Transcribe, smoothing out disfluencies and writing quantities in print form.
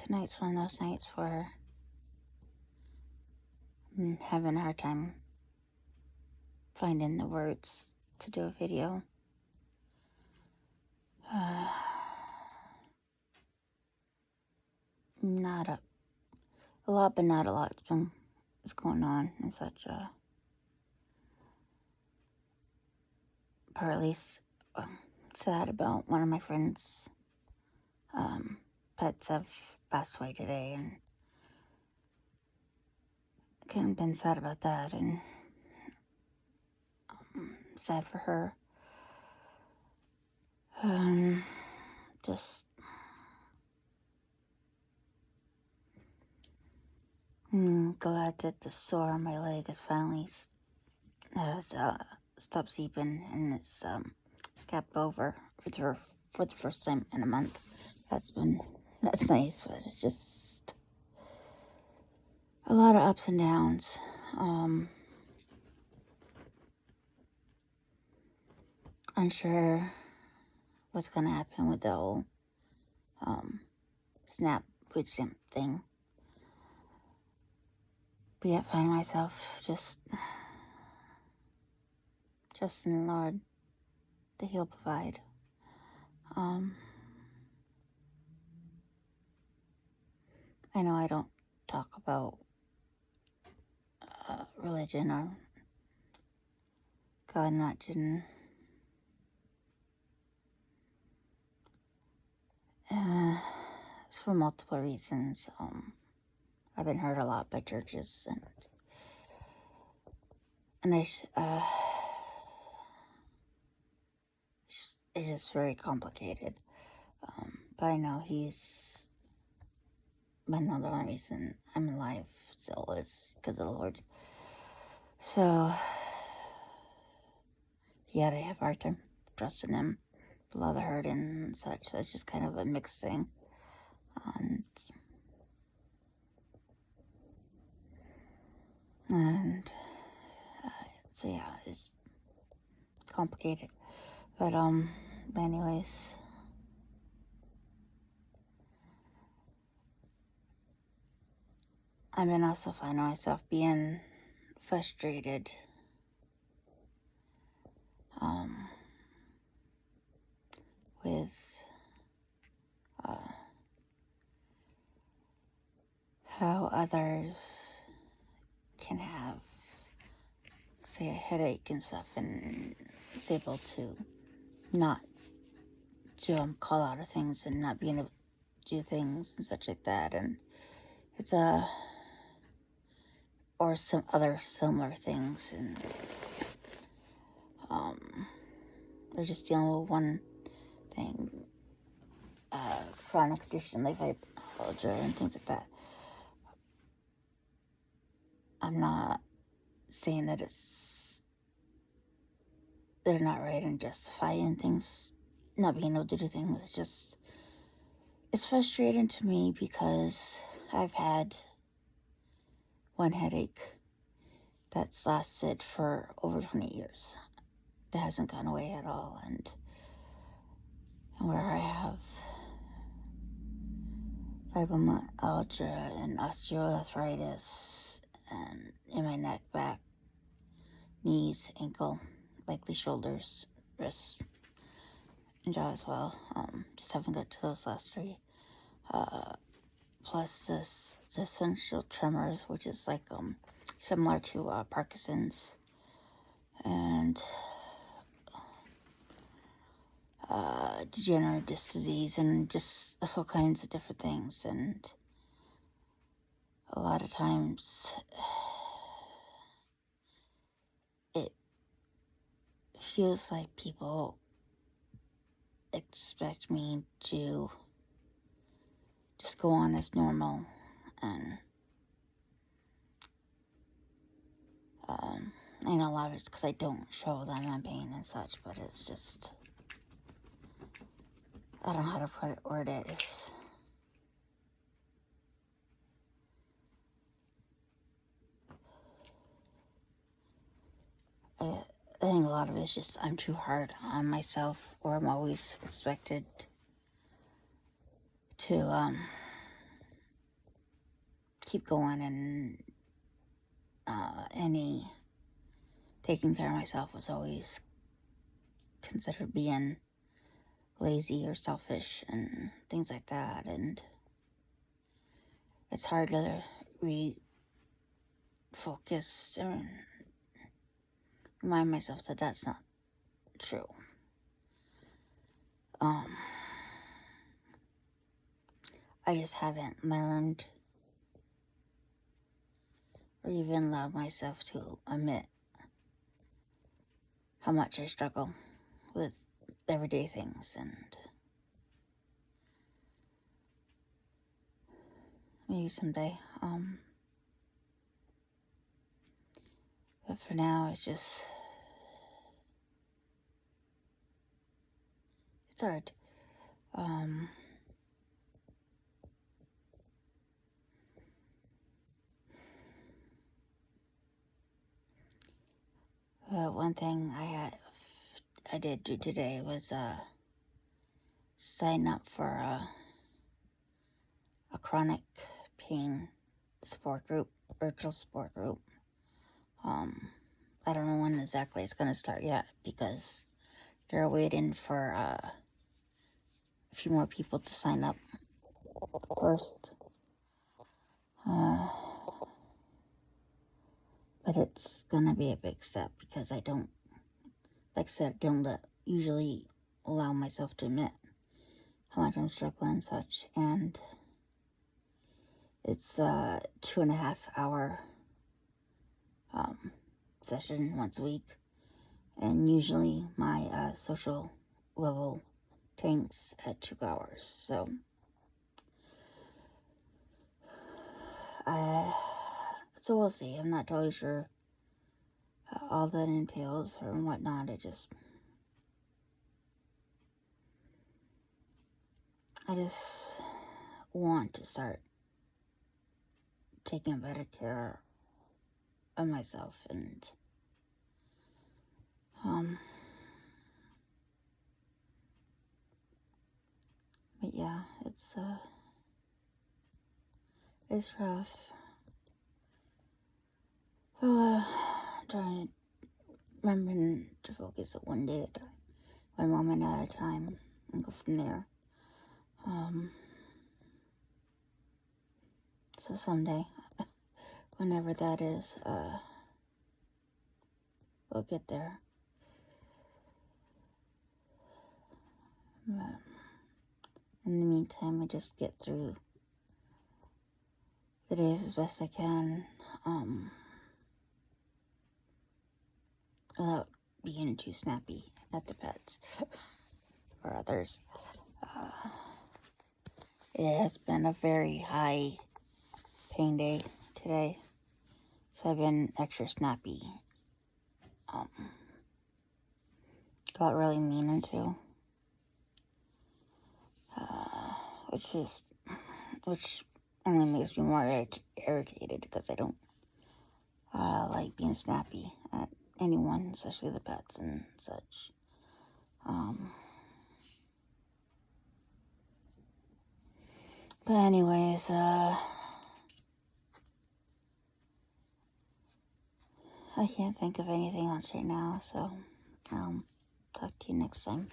Tonight's one of those nights where I'm having a hard time finding the words to do a video. Not a lot, but not a lot is going on and such. Partly sad about one of my friends' pets have passed away today, and kind of been sad about that, and sad for her. Just glad that the sore on my leg has finally stopped seeping, and it's scabbed over for the first time in a month. That's nice, but it's just a lot of ups and downs. Unsure what's gonna happen with the whole SNAP food stamp thing. But yet find myself just in the Lord that He'll provide. I know I don't talk about religion or God much, and it's for multiple reasons. I've been hurt a lot by churches, and it's just very complicated. But I know He's another reason I'm alive still is because of the Lord. So, yet I have a hard time trusting Him with all the hurt and such. So it's just kind of a mixed thing. And so yeah, it's complicated. But anyways, I've been also finding myself being frustrated with how others can have, say, a headache and stuff, and is able to not to call out of things and not being able to do things and such like that, and it's or some other similar things, and they're just dealing with one thing, chronic condition like fibromyalgia and things like that. I'm not saying that they're not right and justifying things, not being able to do things. It's frustrating to me because I've had one headache that's lasted for over 20 years. That hasn't gone away at all, and where I have fibromyalgia and osteoarthritis, and in my neck, back, knees, ankle, likely shoulders, wrists, and jaw as well. Just haven't got to those last three. Plus this essential tremors, which is like similar to Parkinson's, and degenerative disc disease, and just all kinds of different things. And a lot of times it feels like people expect me to just go on as normal, and I know a lot of it's because I don't show that I'm in pain and such, but it's just, I don't know how to word it. I think a lot of it's just I'm too hard on myself, or I'm always expected to keep going, and any taking care of myself was always considered being lazy or selfish and things like that, and it's hard to refocus and remind myself that that's not true. I just haven't learned or even allowed myself to admit how much I struggle with everyday things, and maybe someday. But for now, it's hard. One thing I did do today was sign up for a chronic pain support group, virtual support group. I don't know when exactly it's gonna start yet, because they're waiting for a few more people to sign up first. But it's gonna be a big step, because I don't, like I said, usually allow myself to admit how much I'm struggling and such. And it's a 2.5 hour session once a week, and usually my social level tanks at 2 hours. So we'll see. I'm not totally sure all that entails or whatnot. I just want to start taking better care of myself, and but yeah, it's rough. So trying to remember to focus it one day at a time, one moment at a time, and go from there. So someday, whenever that is, we'll get there. But in the meantime, I just get through the days as best I can, without being too snappy at the pets or others. It has been a very high pain day today, so I've been extra snappy. Got really mean into, which only makes me more irritated, because I don't like being snappy at anyone, especially the pets and such. But anyways, I can't think of anything else right now, so talk to you next time.